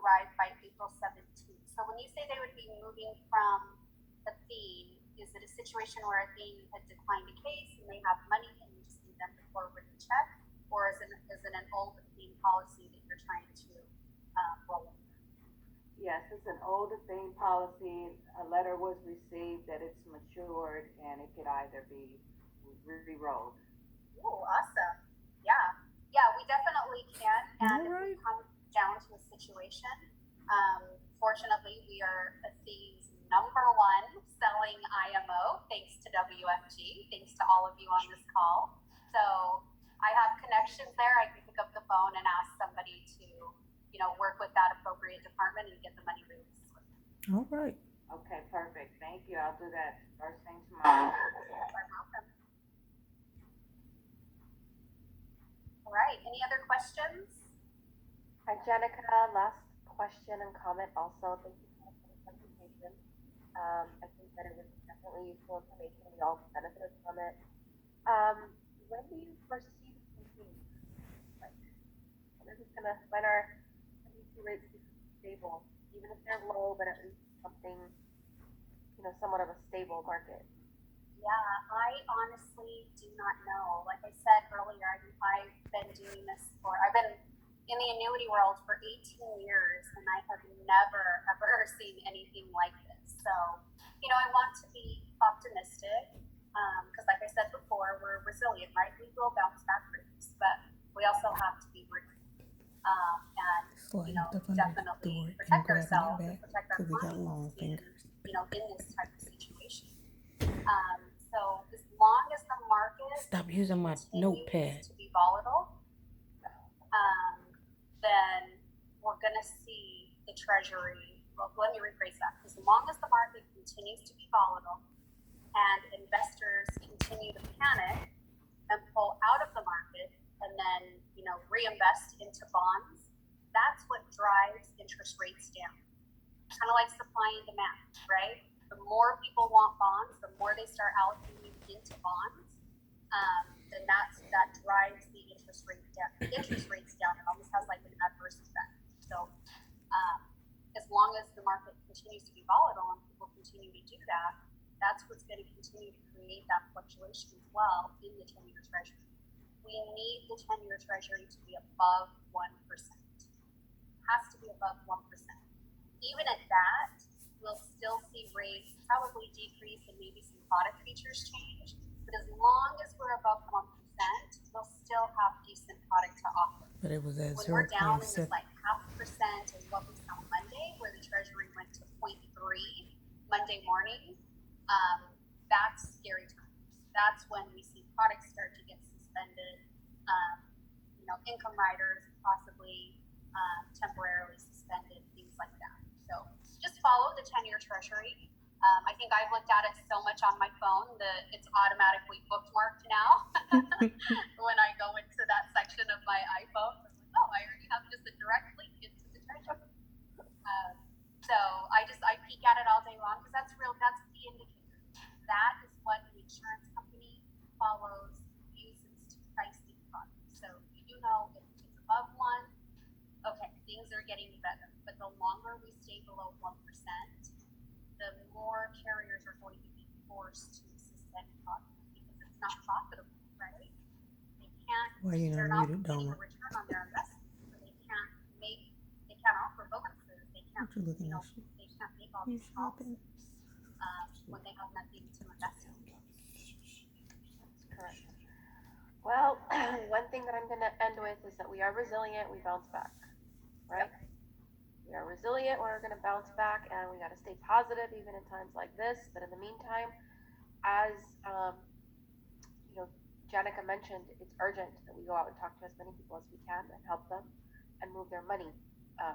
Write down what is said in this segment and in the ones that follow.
arrive by April 17th. So when you say they would be moving from Athene, is it a situation where Athene had declined a case and they have money and you just need them to forward the check? Or is it an old Athene policy that you're trying to roll over? Yes, it's an old thing policy. A letter was received that it's matured and it could either be re-rolled. Oh, awesome. Yeah. Yeah, we definitely can. And All if we right. come down to a situation, fortunately, we are Athene's number one selling IMO, thanks to WFG, thanks to all of you on this call. So I have connections there. I can pick up the phone and ask somebody to, work with that appropriate department and get the money released. All right. Okay, perfect. Thank you. I'll do that first thing tomorrow. You're welcome. All right. Any other questions? Hi, Jenica. Last question and comment also. Thank you so much for the presentation. I think that it was definitely useful information. We all benefited from it. When do you foresee this continuing? Like, when are NDC rates stable? Even if they're low, but at least something, somewhat of a stable market. Yeah, I honestly do not know. Like I said earlier, I've been doing this I've been in the annuity world for 18 years and I have never, ever seen anything like this. So, I want to be optimistic because like I said before, we're resilient, right? We will bounce back for this, but we also have to be real. And, definitely protect ourselves and protect our clients in this type of situation. So as long as the market Stop using my notepad. to be volatile, then we're going to see the Treasury. Well, let me rephrase that. As long as the market continues to be volatile and investors continue to panic and pull out of the market and then, reinvest into bonds, that's what drives interest rates down. Kind of like supply and demand, right? The more people want bonds, the more they start allocating into bonds, then that drives the interest rates down. It almost has like an adverse effect. So as long as the market continues to be volatile and people continue to do that, that's what's going to continue to create that fluctuation as well in the 10-year Treasury. We need the 10-year Treasury to be above 1%. Has to be above 1%. Even at that, we'll still see rates probably decrease and maybe some product features change. But as long as we're above 1%, we'll still have decent product to offer. But it was at When we're down in 0.7. this like 0.5% is what we saw Monday, where the Treasury went to 0.3 Monday morning, that's scary times. That's when we see products start to get suspended. Income riders possibly temporarily suspended, things like that. So just follow the 10-year Treasury. I think I've looked at it so much on my phone that it's automatically bookmarked now. When I go into that section of my iPhone, I'm like, oh, I already have just a direct link into the Treasury. So I peek at it all day long because that's the indicator. That is what the insurance company follows, uses to price these products. So you know if it's above 1, okay, things are getting better. But the longer we stay below 1%, the more carriers are going to be forced to suspend products because it's not profitable, right? They can't. Well, They're not muted, getting don't a return on their investment, so they can't offer bonuses. They can't. What you looking at? They can't make all You these shopping? policies when they have nothing to invest in. That's correct. Well, one thing that I'm going to end with is that we are resilient, we bounce back, right? Yep. We are resilient, we're going to bounce back, and we got to stay positive even in times like this. But in the meantime, as Jenica mentioned, it's urgent that we go out and talk to as many people as we can and help them and move their money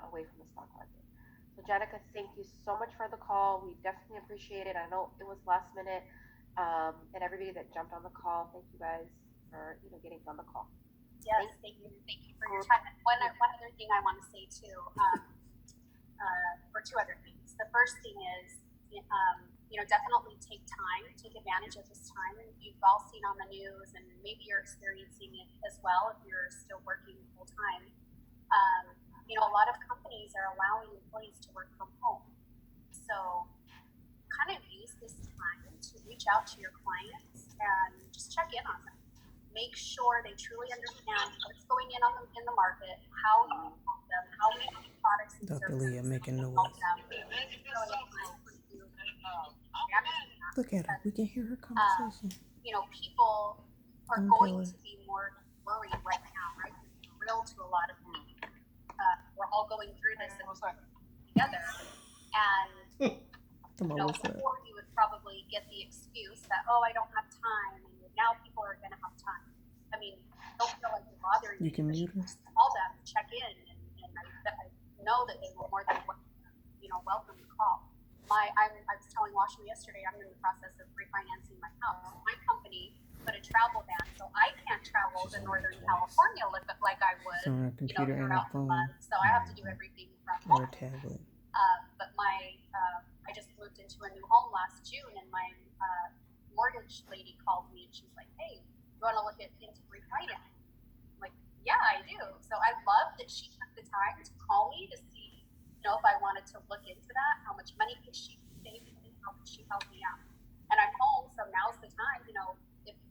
away from the stock market. So Jenica, thank you so much for the call. We definitely appreciate it. I know it was last minute, and everybody that jumped on the call, thank you guys for getting on the call. Yes, thank you for your time. One other thing I want to say too, or two other things. The first thing is, definitely take advantage of this time. And you've all seen on the news, and maybe you're experiencing it as well if you're still working full time. you know, a lot of companies are allowing employees to work from home. So kind of use this time to reach out to your clients and just check in on them. Make sure they truly understand what's going in the market, how you can help them, how many products and Dr. services Leah making can noise. help them. So Look at her. We can hear her conversation. you know, people are Don't going tell her. to be more worried right now, right? It's real to a lot of people. We're all going through this together. And Come you on, know, what's up? before you would probably get the excuse that, oh, I don't have time, and now people are going to have time. I mean, don't feel like you're bothering You can mute her. Just call them, check in, and I know that they will more than welcome the call. I was telling Washington yesterday, I'm in the process of refinancing my house. My company put a travel ban, so I can't travel to Northern California like I would, She's on her computer and her throughout the phone month. So I have to do everything from or home. a tablet. But I just moved into a new home last June, and my mortgage lady called me, and she's like, "Hey, you want to look into refinance?" I'm like, "Yeah, I do." So I love that she took the time to call me to see, if I wanted to look into that, how much money could she save, and how could she help me out. And I'm home, so now's the time.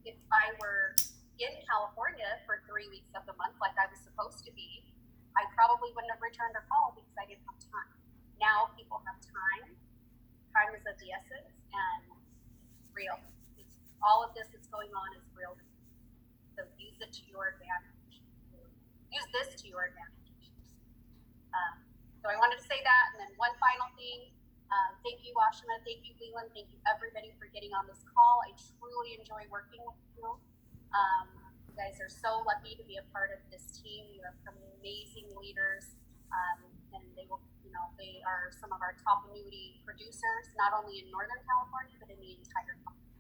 If I were in California for 3 weeks of the month, like I was supposed to be, I probably wouldn't have returned her call because I didn't have time. Now people have time. Time is of the essence, and it's real. All of this that's going on is real. So use it to your advantage. Use this to your advantage. So I wanted to say that, and then one final thing. Thank you, Washima. Thank you, Leland. Thank you, everybody, for getting on this call. I truly enjoy working with you. You guys are so lucky to be a part of this team. You have some amazing leaders, and they are some of our top annuity producers, not only in Northern California, but in the entire country.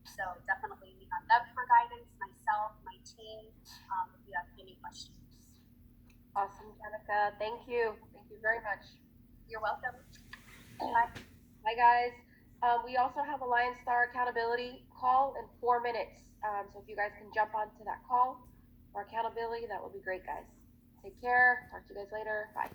So definitely lean on them for guidance, myself, my team, if you have any questions. Awesome, Jenica. Thank you. Thank you very much. You're welcome. Bye. Bye, guys. We also have a Lion Star accountability call in 4 minutes. So if you guys can jump onto that call for accountability, that would be great, guys. Take care. Talk to you guys later. Bye.